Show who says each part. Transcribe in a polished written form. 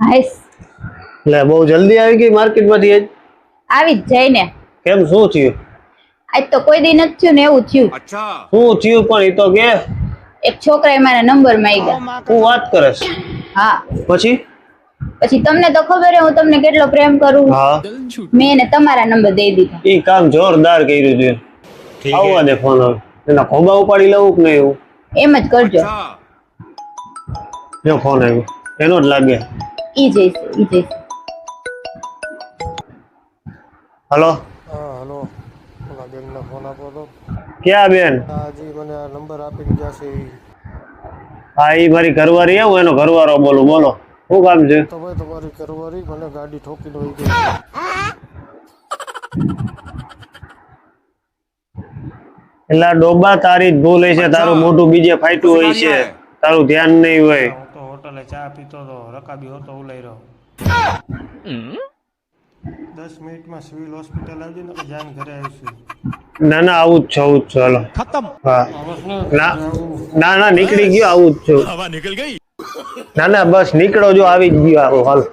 Speaker 1: હાઈસ
Speaker 2: લે બહુ જલ્દી આવી ગઈ માર્કેટ માંથી આજ
Speaker 1: આવી જ જાય ને.
Speaker 2: કેમ શું થયું
Speaker 1: આજ તો કોઈ દી નથી થયું ને એવું થયું.
Speaker 2: શું થયું પણ એ તો કે
Speaker 1: એક છોકરાએ મારા નંબર માંગ્યા.
Speaker 2: હું વાત કરસ
Speaker 1: હા
Speaker 2: પછી
Speaker 1: તમને તો ખબર હે હું તમને કેટલો પ્રેમ કરું.
Speaker 2: હા
Speaker 1: મેં એને તમારા નંબર દઈ દીધા.
Speaker 2: ઈ કામ જોરદાર કર્યું છે આવવા દે ફોન હવે એના ખોબા ઉપાડી લઉં કે નહીં એવું
Speaker 1: એમ જ કરજો.
Speaker 2: જો ફોન આવ્યો એનો જ લાગે
Speaker 1: ઈ જઈશે.
Speaker 2: હલો
Speaker 3: હા હલો ઓલા બેનનો ફોન આપો તો.
Speaker 2: ક્યાં બેન
Speaker 3: હા જી મને આ નંબર આપીને ગયા છે ઈ.
Speaker 2: હા ઈ મારી ઘરવાળી હું એનો ઘરવાળો બોલું બોલો શું કામ છે
Speaker 3: તો ભાઈ તમારી ઘરવાળી મને ગાડી ઠોકીને વહી ગઈ છે.
Speaker 2: એટલે ડોબા તારી જ ભૂલ હશે તારું મોઢું બીજે ફાટ્યું હોય છે તારું ધ્યાન નહીં હોય
Speaker 3: હું તો હોટલે ચા પીતો તો રકાબી હોતો ઉલાઈ રહ્યો. 10 મિનિટમાં સિવિલ હોસ્પિટલ આવજે ને જાન ઘરે આવીશું.
Speaker 2: ના ના આવું જ છું હાલો હા ના ના નીકળી ગયો આવું જ છું ના ના બસ નીકળો જો આવી જ ગયો હાલો